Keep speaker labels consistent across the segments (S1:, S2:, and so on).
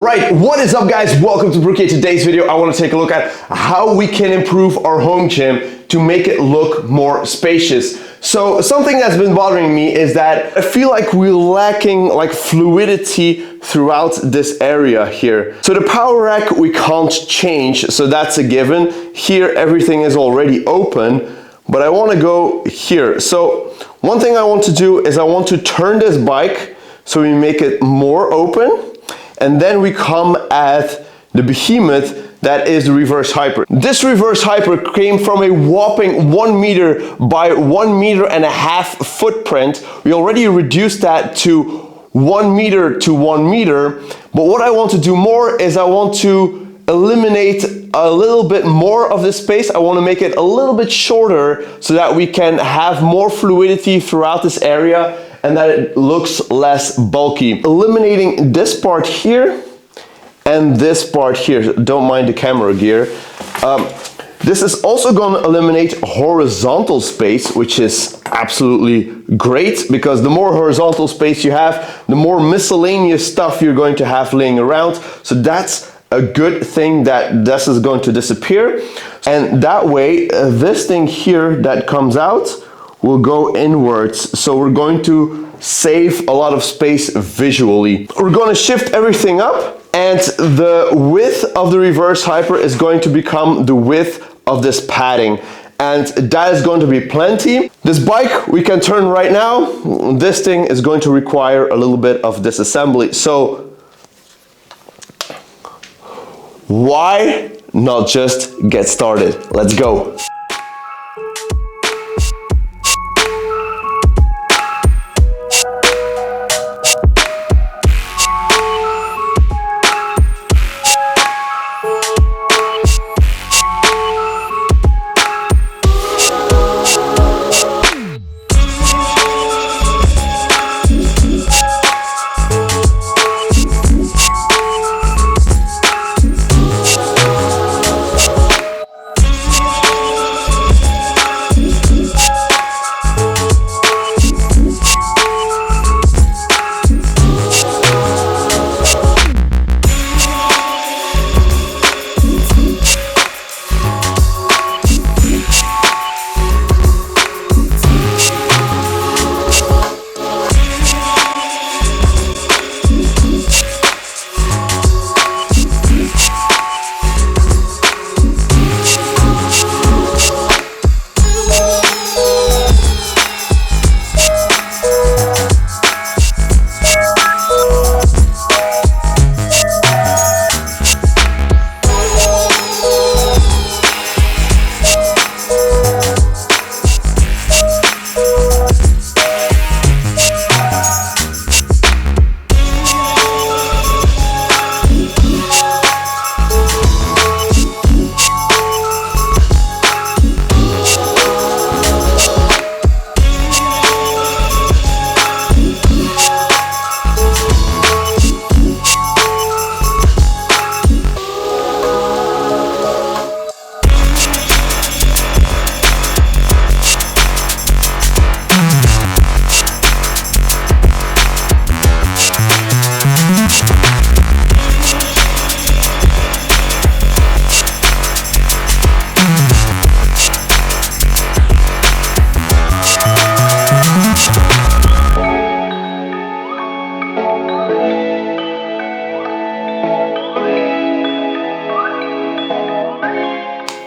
S1: Right, what is up guys? Welcome to Barrookie. Today's video I want to take a look at how we can improve our home gym to make it look more spacious. So something that's been bothering me is that I feel like we're lacking fluidity throughout this area here. So the power rack we can't change, so that's a given. Here everything is already open, but I want to go here. So one thing I want to do is I want to turn this bike so we make it more open. And then we come at the behemoth that is the reverse hyper. This reverse hyper came from a whopping 1 meter by 1.5 meter footprint. We already reduced that to 1 meter to 1 meter. But what I want to do more is I want to eliminate a little bit more of this space. I want to make it a little bit shorter so that we can have more fluidity throughout this area and that it looks less bulky. Eliminating this part here and this part here. Don't mind the camera gear. This is also going to eliminate horizontal space, which is absolutely great because the more horizontal space you have, the more miscellaneous stuff you're going to have laying around. So that's a good thing that this is going to disappear. And that way, this thing here that comes out will go inwards. So we're going to save a lot of space visually. We're going to shift everything up, and the width of the reverse hyper is going to become the width of this padding. And that is going to be plenty. This bike we can turn right now. This thing is going to require a little bit of disassembly. So why not just get started? Let's go.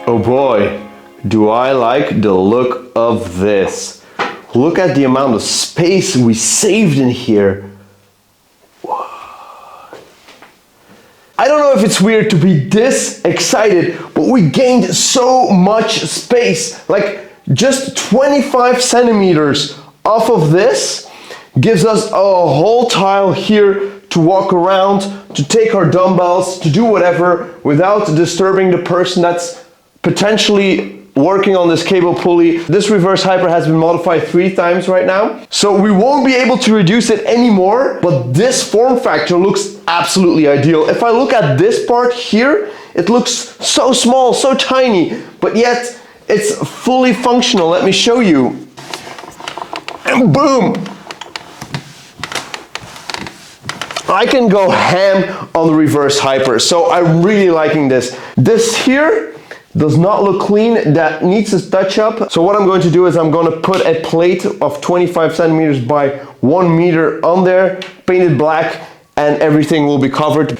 S1: Oh boy, do I like the look of this. Look at the amount of space we saved in here. What? I don't know if it's weird to be this excited, but we gained so much space. Like just 25 centimeters off of this gives us a whole tile here to walk around, to take our dumbbells, to do whatever without disturbing the person that's potentially working on this cable pulley. This reverse hyper has been modified 3 times right now, so we won't be able to reduce it anymore, but this form factor looks absolutely ideal. If I look at this part here, it looks so small, so tiny, but yet it's fully functional. Let me show you. And boom! I can go ham on the reverse hyper. So I'm really liking this. This here does not look clean. That needs a touch up. So what I'm going to do is I'm going to put a plate of 25 centimeters by 1 meter on there, paint it black, and everything will be covered.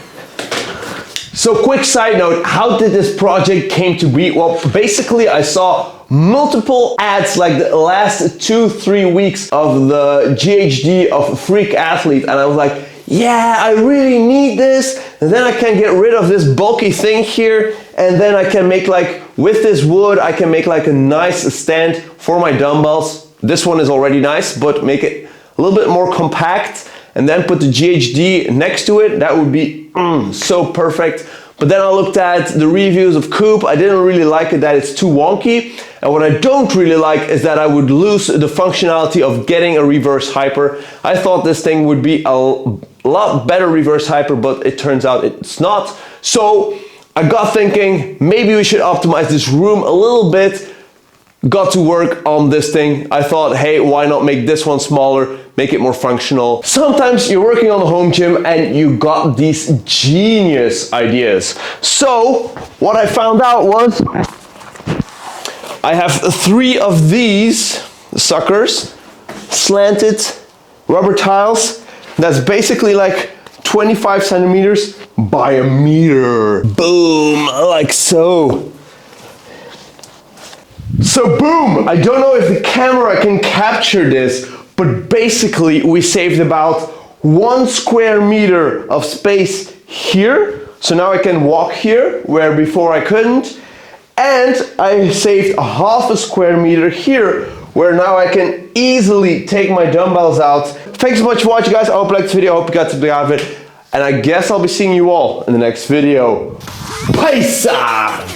S1: So quick side note, how did this project came to be? Well, basically I saw multiple ads like the last 2-3 weeks of the GHD of Freak Athlete, and I was like, yeah, I really need this, and then I can get rid of this bulky thing here, and then I can make like, with this wood, I can make like a nice stand for my dumbbells. This one is already nice, but make it a little bit more compact, and then put the GHD next to it. That would be so perfect. But then I looked at the reviews of Coop. I didn't really like it that it's too wonky. And what I don't really like is that I would lose the functionality of getting a reverse hyper. I thought this thing would be a lot better reverse hyper, but it turns out it's not. So I got thinking, maybe we should optimize this room a little bit. Got to work on this thing. I thought, hey, why not make this one smaller, make it more functional. Sometimes you're working on the home gym and you got these genius ideas. So what I found out was I have 3 of these suckers, slanted rubber tiles. That's basically like 25 centimeters by a meter. Boom, like so. So boom, I don't know if the camera can capture this, but basically we saved about 1 square meter of space here. So now I can walk here where before I couldn't. And I saved a half a square meter here where now I can easily take my dumbbells out. Thanks so much for watching, guys. I hope you liked this video. I hope you got something out of it. And I guess I'll be seeing you all in the next video. Peace out!